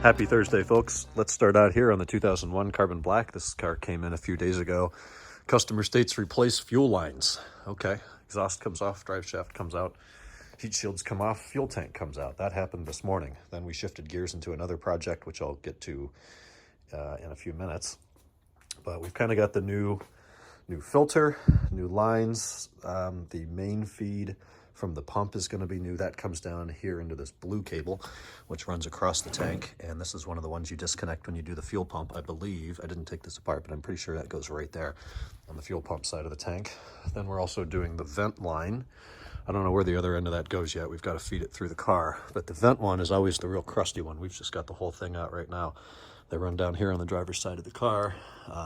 Happy Thursday, folks. Let's start out here on the 2001 Carbon Black. This car came in a few days ago. Customer states replace fuel lines. Okay, exhaust comes off, drive shaft comes out, heat shields come off, fuel tank comes out. That happened this morning. Then we shifted gears into another project, which I'll get to in a few minutes. But we've kind of got the new filter, new lines. The main feed from the pump is going to be new. That comes down here into this blue cable, which runs across the tank. And this is one of the ones you disconnect when you do the fuel pump, I believe. I didn't take this apart, but I'm pretty sure that goes right there on the fuel pump side of the tank. Then we're also doing the vent line. I don't know where the other end of that goes yet. We've got to feed it through the car. But the vent one is always the real crusty one. We've just got the whole thing out right now. They run down here on the driver's side of the car.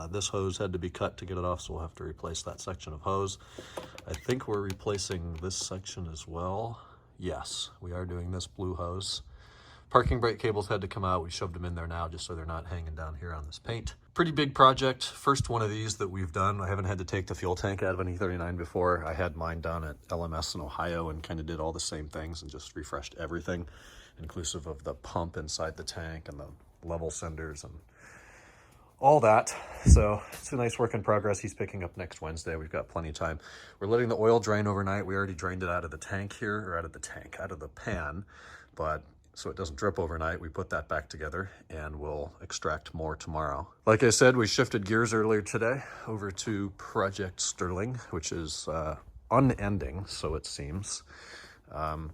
This hose had to be cut to get it off, so we'll have to replace that section of hose. I think we're replacing this section as well. Yes, we are doing this blue hose. Parking brake cables had to come out. We shoved them in there now just so they're not hanging down here on this paint. Pretty big project. First one of these that we've done. I haven't had to take the fuel tank out of an E39 before. I had mine done at LMS in Ohio and kind of did all the same things and just refreshed everything, inclusive of the pump inside the tank and the level senders and all that. So it's a nice work in progress. He's picking up next Wednesday. We've got plenty of time. We're letting the oil drain overnight. We already drained it out of the tank here, or out of the pan, but so it doesn't drip overnight. We put that back together and we'll extract more tomorrow. Like I said, we shifted gears earlier today over to Project Sterling, which is unending, so it seems.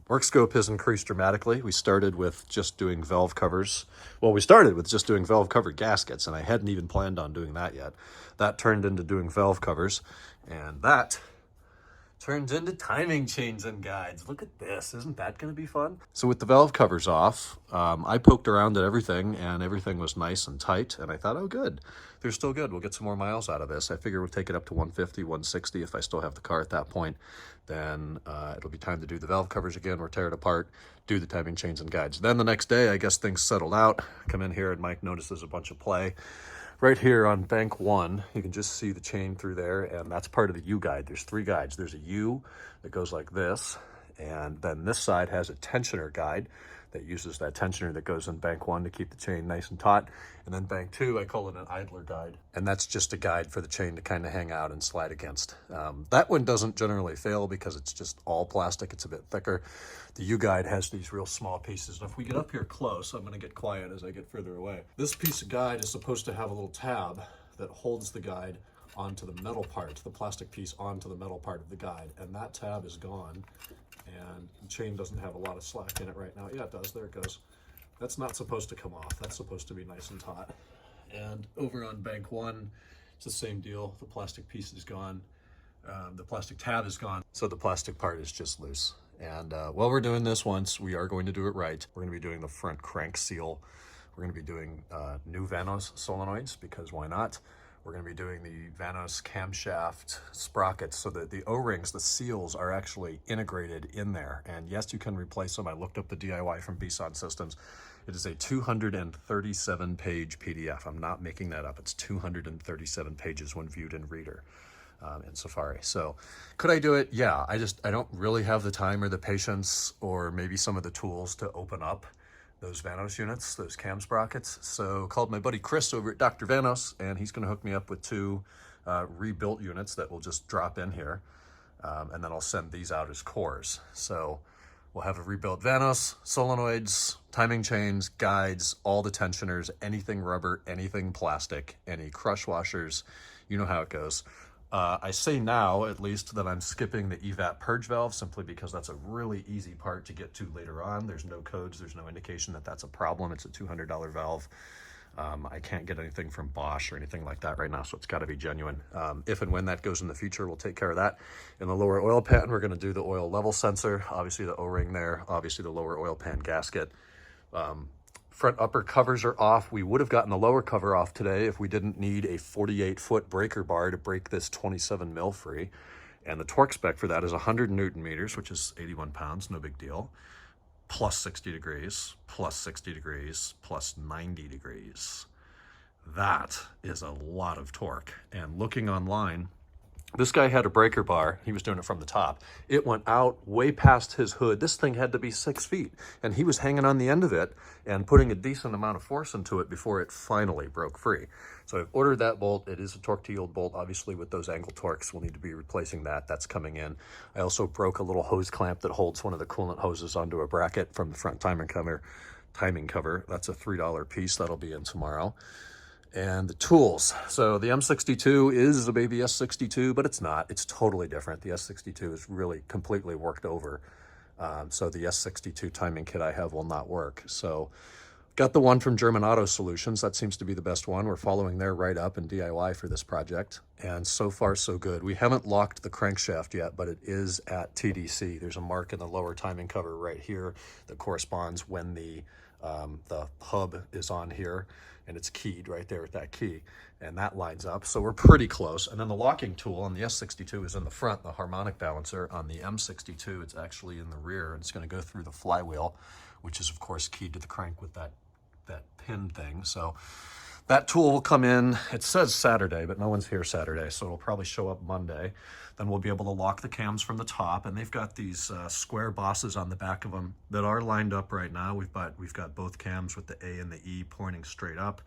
Work scope has increased dramatically. We started with just doing valve covers. Well, we started with just doing valve cover gaskets, and I hadn't even planned on doing that yet. That turned into doing valve covers, and that turns into timing chains and guides. Look at this. Isn't that going to be fun? So with the valve covers off, I poked around at everything, and everything was nice and tight, and I thought, oh, good. They're still good. We'll get some more miles out of this. I figure we'll take it up to 150, 160 if I still have the car at that point. Then it'll be time to do the valve covers again, or tear it apart, do the timing chains and guides. Then the next day, I guess things settled out. Come in here, and Mike notices a bunch of play. Right here on bank 1, you can just see the chain through there, and that's part of the U guide. There's 3 guides. There's a U that goes like this, and then this side has a tensioner guide that uses that tensioner that goes in bank 1 to keep the chain nice and taut. And then bank 2, I call it an idler guide. And that's just a guide for the chain to kind of hang out and slide against. That one doesn't generally fail because it's just all plastic. It's a bit thicker. The U guide has these real small pieces. And if we get up here close, I'm gonna get quiet as I get further away. This piece of guide is supposed to have a little tab that holds the guide onto the metal part, the plastic piece onto the metal part of the guide. And that tab is gone. And the chain doesn't have a lot of slack in it right now. Yeah, it does. There it goes. That's not supposed to come off. That's supposed to be nice and taut. And over on bank 1, it's the same deal. The plastic piece is gone. The plastic tab is gone. So the plastic part is just loose. And while we're doing this once, we are going to do it right. We're going to be doing the front crank seal. We're going to be doing new Vanos solenoids, because why not? We're going to be doing the Vanos camshaft sprockets so that the O-rings, the seals, are actually integrated in there. And yes, you can replace them. I looked up the DIY from Bison Systems. It is a 237-page PDF. I'm not making that up. It's 237 pages when viewed in Reader in Safari. So could I do it? Yeah, I don't really have the time or the patience or maybe some of the tools to open up those Vanos units, those cam sprockets. So called my buddy Chris over at Dr. Vanos, and he's gonna hook me up with 2 rebuilt units that will just drop in here. And then I'll send these out as cores. So we'll have a rebuilt Vanos, solenoids, timing chains, guides, all the tensioners, anything rubber, anything plastic, any crush washers, you know how it goes. I say now, at least, that I'm skipping the evap purge valve simply because that's a really easy part to get to later on. There's no codes, there's no indication that that's a problem. It's a $200 valve. I can't get anything from Bosch or anything like that right now, so it's got to be genuine. If and when that goes in the future, we'll take care of that. In the lower oil pan, we're going to do the oil level sensor, obviously the O-ring there, obviously the lower oil pan gasket. Front upper covers are off. We would have gotten the lower cover off today if we didn't need a 48-foot breaker bar to break this 27 mil free. And the torque spec for that is 100 Newton meters, which is 81 pounds, no big deal. Plus 60 degrees, plus 60 degrees, plus 90 degrees. That is a lot of torque. And looking online, This guy had a breaker bar. He was doing it from the top. It went out way past his hood. This thing had to be 6 feet, and he was hanging on the end of it and putting a decent amount of force into it before it finally broke free. So I've ordered that bolt. It is a torque to yield bolt. Obviously, with those angle torques, we'll need to be replacing that. That's coming in. I also broke a little hose clamp that holds one of the coolant hoses onto a bracket from the front timing cover. That's a $3 piece. That'll be in tomorrow. And the tools. So the M62 is a baby S62, but it's not. It's totally different. The S62 is really completely worked over. So the S62 timing kit I have will not work. So got the one from German Auto Solutions. That seems to be the best one. We're following their write-up and DIY for this project. And so far, so good. We haven't locked the crankshaft yet, but it is at TDC. There's a mark in the lower timing cover right here that corresponds when the hub is on here, and it's keyed right there with that key, and that lines up. So we're pretty close. And then the locking tool on the S62 is in the front, the harmonic balancer. On the M62, it's actually in the rear, and it's going to go through the flywheel, which is of course keyed to the crank with that pin thing. So that tool will come in. It says Saturday, but no one's here Saturday, so it'll probably show up Monday. Then we'll be able to lock the cams from the top, and they've got these square bosses on the back of them that are lined up right now. We've got both cams with the A and the E pointing straight up.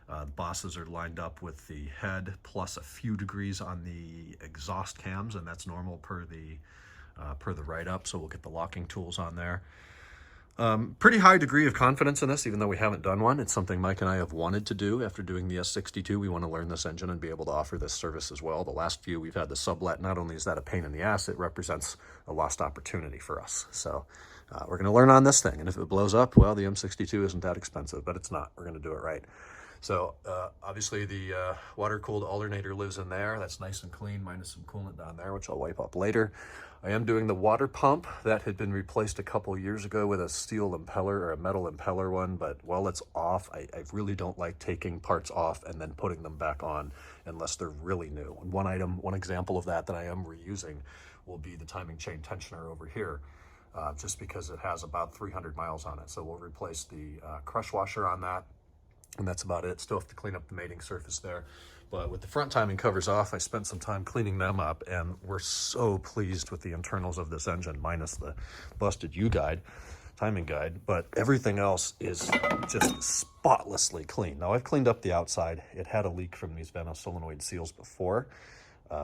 The bosses are lined up with the head plus a few degrees on the exhaust cams, and that's normal per the write-up. So we'll get the locking tools on there. Pretty high degree of confidence in this, even though we haven't done one. It's something Mike and I have wanted to do after doing the S62. We want to learn this engine and be able to offer this service as well. The last few we've had the sublet. Not only is that a pain in the ass, it represents a lost opportunity for us. So we're going to learn on this thing. And if it blows up, well, the M62 isn't that expensive, but it's not. We're going to do it right. So obviously the water-cooled alternator lives in there. That's nice and clean, minus some coolant down there, which I'll wipe up later. I am doing the water pump. That had been replaced a couple years ago with a steel impeller or a metal impeller one, but while it's off, I really don't like taking parts off and then putting them back on unless they're really new. And one example of that I am reusing will be the timing chain tensioner over here, just because it has about 300 miles on it. So we'll replace the crush washer on that, and that's about it. Still have to clean up the mating surface there. But with the front timing covers off, I spent some time cleaning them up, and we're so pleased with the internals of this engine, minus the busted timing guide, but everything else is just spotlessly clean. Now, I've cleaned up the outside. It had a leak from these Vanos solenoid seals before,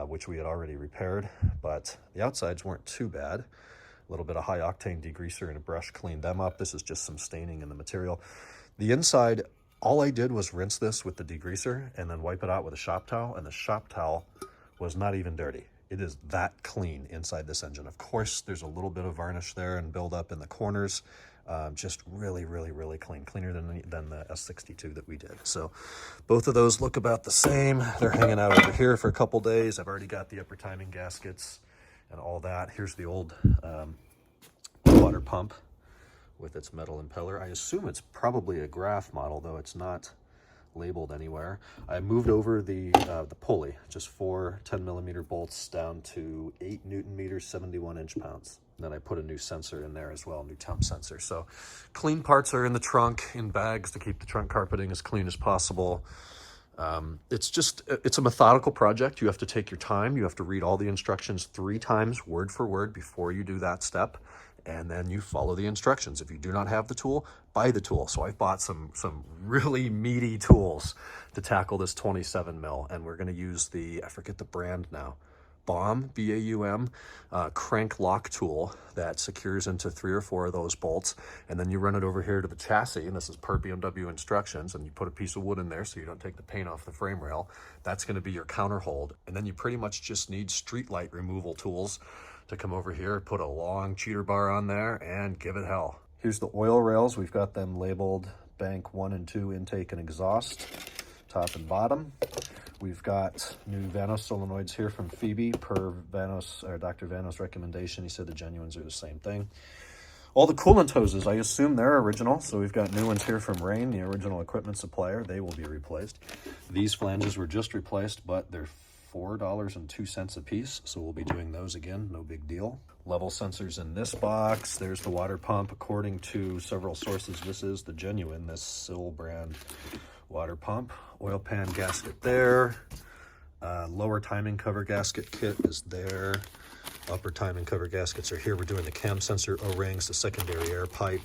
which we had already repaired, but the outsides weren't too bad. A little bit of high octane degreaser and a brush cleaned them up. This is just some staining in the material. The inside, all I did was rinse this with the degreaser and then wipe it out with a shop towel, and the shop towel was not even dirty. It is that clean inside this engine. Of course, there's a little bit of varnish there and buildup in the corners. Just really, really, really clean. Cleaner than the S62 that we did. So both of those look about the same. They're hanging out over here for a couple days. I've already got the upper timing gaskets and all that. Here's the old water pump with its metal impeller. I assume it's probably a Graph model, though it's not labeled anywhere. I moved over the pulley, just 4 10mm bolts down to 8 Newton meters, 71 inch-pounds. Then I put a new sensor in there as well, new temp sensor. So clean parts are in the trunk, in bags to keep the trunk carpeting as clean as possible. It's a methodical project. You have to take your time. You have to read all the instructions 3 times, word for word, before you do that step. And then you follow the instructions. If you do not have the tool, buy the tool. So I've bought some really meaty tools to tackle this 27 mil, and we're going to use the, I forget the brand now, BAUM, B-A-U-M, crank lock tool that secures into 3 or 4 of those bolts, and then you run it over here to the chassis, and this is per BMW instructions, and you put a piece of wood in there so you don't take the paint off the frame rail. That's going to be your counter hold, and then you pretty much just need street light removal tools to come over here, put a long cheater bar on there, and give it hell. Here's the oil rails. We've got them labeled bank 1 and 2 intake and exhaust, top and bottom. We've got new Vanos solenoids here from Phoebe per Vanos, or Dr. Vanos recommendation. He said the genuines are the same thing. All the coolant hoses, I assume they're original. So we've got new ones here from Rain, the original equipment supplier. They will be replaced. These flanges were just replaced, but they're $4.02 a piece, so we'll be doing those again, no big deal. Level sensors in this box. There's the water pump. According to several sources, this is the genuine, this Sil brand water pump. Oil pan gasket there. Lower timing cover gasket kit is there. Upper timing cover gaskets are here. We're doing the cam sensor O-rings, the secondary air pipe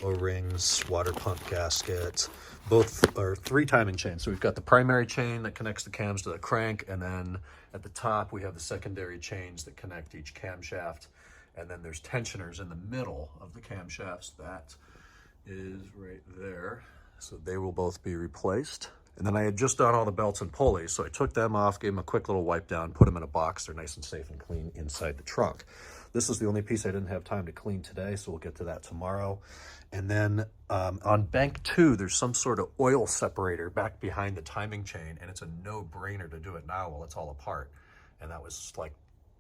O-rings, water pump gasket. Both are 3 timing chains. So we've got the primary chain that connects the cams to the crank, and then at the top we have the secondary chains that connect each camshaft. And then there's tensioners in the middle of the camshafts. That is right there. So they will both be replaced. And then I had just done all the belts and pulleys, so I took them off, gave them a quick little wipe down, put them in a box. They're nice and safe and clean inside the trunk. This is the only piece I didn't have time to clean today, so we'll get to that tomorrow. And then on bank 2, there's some sort of oil separator back behind the timing chain, and it's a no-brainer to do it now while it's all apart. And that was like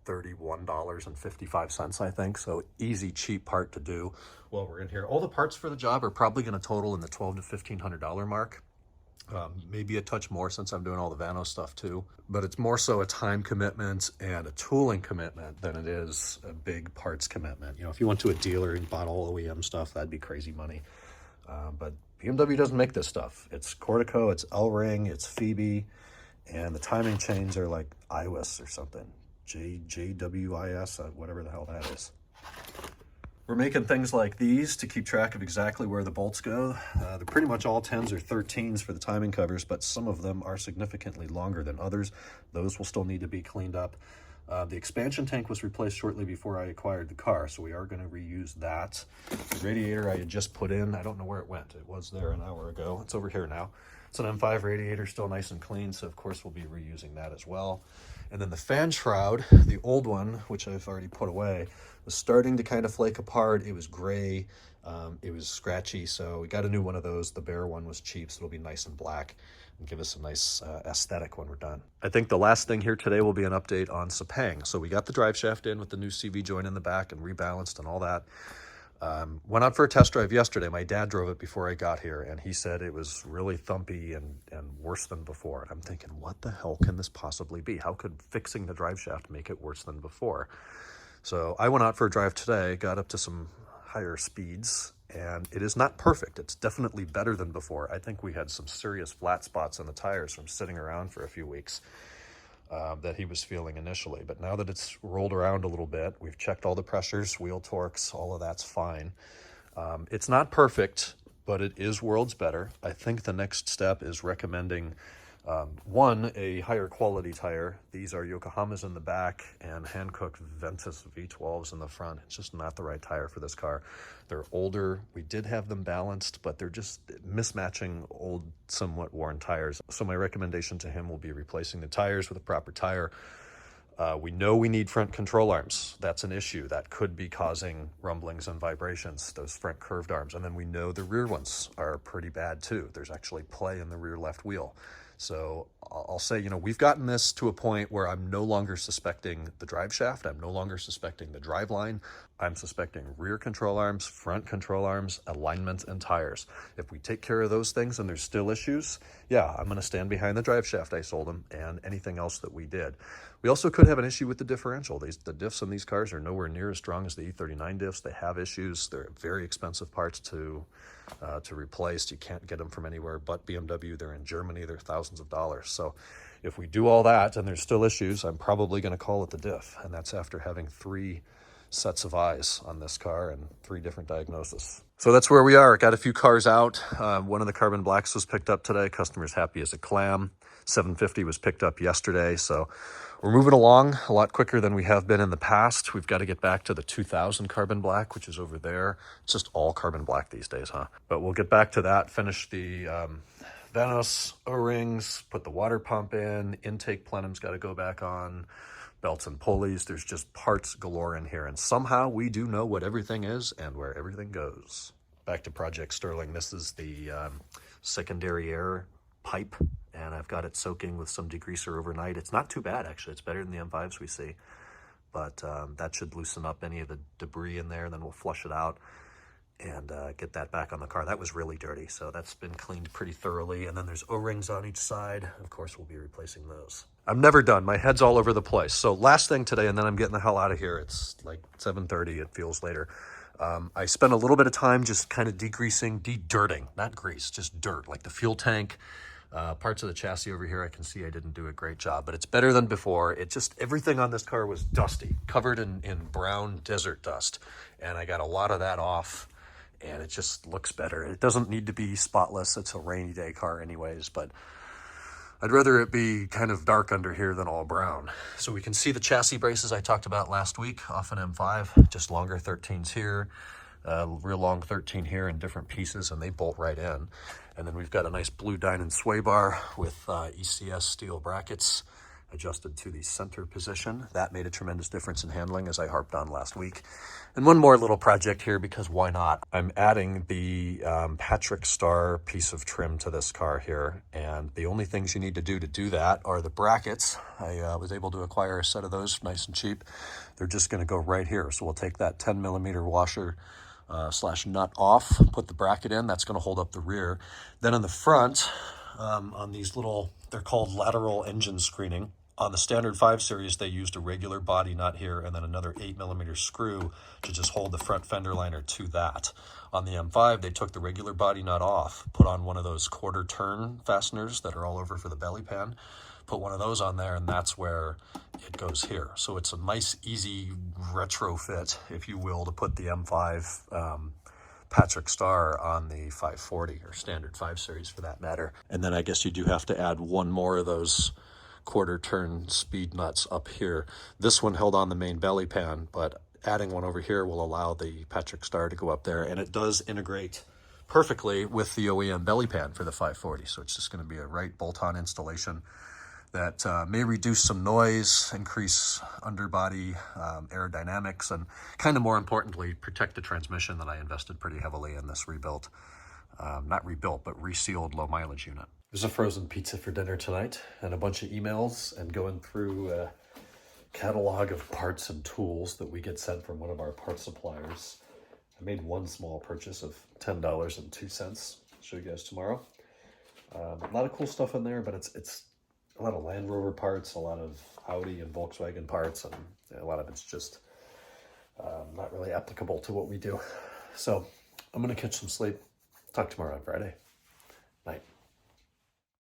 $31.55, I think. So easy, cheap part to do while we're in here. All the parts for the job are probably going to total in the $1,200 to $1,500 mark. Maybe a touch more since I'm doing all the Vanos stuff too. But it's more so a time commitment and a tooling commitment than it is a big parts commitment. You know, if you went to a dealer and bought all OEM stuff, that'd be crazy money. But BMW doesn't make this stuff. It's Cortico, it's L-Ring, it's Phoebe, and the timing chains are like IWIS or something. JWIS, whatever the hell that is. We're making things like these to keep track of exactly where the bolts go. They're pretty much all 10s or 13s for the timing covers, but some of them are significantly longer than others. Those will still need to be cleaned up. The expansion tank was replaced shortly before I acquired the car, so we are going to reuse that. The radiator I had just put in, I don't know where it went. It was there an hour ago. It's over here now. It's an M5 radiator, still nice and clean, so of course we'll be reusing that as well. And then the fan shroud, the old one, which I've already put away, was starting to kind of flake apart. It was gray, it was scratchy, so we got a new one of those. The bare one was cheap, so it'll be nice and black and give us a nice aesthetic when we're done. I think the last thing here today will be an update on Sepang. So we got the drive shaft in with the new CV joint in the back and rebalanced and all that. Went out for a test drive yesterday. My dad drove it before I got here, and he said it was really thumpy and worse than before. And I'm thinking, what the hell can this possibly be? How could fixing the drive shaft make it worse than before? So I went out for a drive today, got up to some higher speeds, and it is not perfect. It's definitely better than before. I think we had some serious flat spots on the tires from sitting around for a few weeks. That he was feeling initially. But now that it's rolled around a little bit, we've checked all the pressures, wheel torques, all of that's fine. It's not perfect, but it is worlds better. I think the next step is recommending, one, a higher quality tire. These are Yokohamas in the back and hand-cooked Ventus V12s in the front. It's just not the right tire for this car. They're older. We did have them balanced, but they're just mismatching old, somewhat worn tires. So my recommendation to him will be replacing the tires with a proper tire. We know we need front control arms. That's an issue. That could be causing rumblings and vibrations, those front curved arms. And then we know the rear ones are pretty bad too. There's actually play in the rear left wheel. So I'll say, you know, we've gotten this to a point where I'm no longer suspecting the drive shaft. I'm no longer suspecting the drive line. I'm suspecting rear control arms, front control arms, alignment, and tires. If we take care of those things and there's still issues, yeah, I'm going to stand behind the drive shaft I sold him and anything else that we did. We also could have an issue with the differential. The diffs in these cars are nowhere near as strong as the E39 diffs. They have issues. They're very expensive parts to replace. You can't get them from anywhere but BMW. They're in Germany. They're thousands of dollars. So if we do all that and there's still issues, I'm probably going to call it the diff. And that's after having 3 sets of eyes on this car and 3 different diagnoses. So that's where we are. Got a few cars out. One of the carbon blacks was picked up today. Customer's happy as a clam. 750 was picked up yesterday. So we're moving along a lot quicker than we have been in the past. We've got to get back to the 2000 carbon black, which is over there. It's just all carbon black these days, huh? But we'll get back to that, finish the Vanos O-rings, put the water pump in, intake plenum's got to go back on, belts and pulleys. There's just parts galore in here. And somehow we do know what everything is and where everything goes. Back to Project Sterling. This is the secondary air pipe, and I've got it soaking with some degreaser overnight. It's not too bad, actually. It's better than the M5s we see. But that should loosen up any of the debris in there, and then we'll flush it out and get that back on the car. That was really dirty, so that's been cleaned pretty thoroughly. And then there's O-rings on each side. Of course, we'll be replacing those. I'm never done. My head's all over the place. So last thing today, and then I'm getting the hell out of here. It's like 7:30, it feels later. I spent a little bit of time just kind of degreasing, de-dirting, not grease, just dirt, like the fuel tank, Parts of the chassis over here, I can see I didn't do a great job, but it's better than before. It just, everything on this car was dusty, covered in brown desert dust. And I got a lot of that off, and it just looks better. It doesn't need to be spotless. It's a rainy day car anyways, but I'd rather it be kind of dark under here than all brown. So we can see the chassis braces I talked about last week off an M5, just longer 13s here, real long 13 here in different pieces, and they bolt right in. And then we've got a nice blue Dynon sway bar with ECS steel brackets adjusted to the center position. That made a tremendous difference in handling, as I harped on last week. And one more little project here, because why not? I'm adding the Patrick Star piece of trim to this car here, and the only things you need to do that are the brackets. I was able to acquire a set of those nice and cheap. They're just going to go right here. So we'll take that 10mm washer slash nut off, put the bracket in. That's going to hold up the rear. Then on the front, on these little, they're called lateral engine screening. On the standard 5 Series, they used a regular body nut here and then another 8mm screw to just hold the front fender liner to that. On the M5, they took the regular body nut off, put on one of those quarter turn fasteners that are all over for the belly pan, put one of those on there, and that's where it goes here. So it's a nice, easy retrofit, if you will, to put the M5 Patrick Star on the 540, or standard 5 Series for that matter. And then I guess you do have to add one more of those quarter turn speed nuts up here. This one held on the main belly pan, but adding one over here will allow the Patrick Star to go up there, and it does integrate perfectly with the OEM belly pan for the 540. So it's just going to be a right bolt-on installation that may reduce some noise, increase underbody aerodynamics, and kind of more importantly, protect the transmission that I invested pretty heavily in this rebuilt, not rebuilt, but resealed low mileage unit. There's a frozen pizza for dinner tonight, and a bunch of emails, and going through a catalog of parts and tools that we get sent from one of our parts suppliers. I made one small purchase of $10.02. I'll show you guys tomorrow. A lot of cool stuff in there, but it's a lot of Land Rover parts, a lot of Audi and Volkswagen parts, and a lot of it's just not really applicable to what we do. So I'm going to catch some sleep. Talk tomorrow on Friday. Night.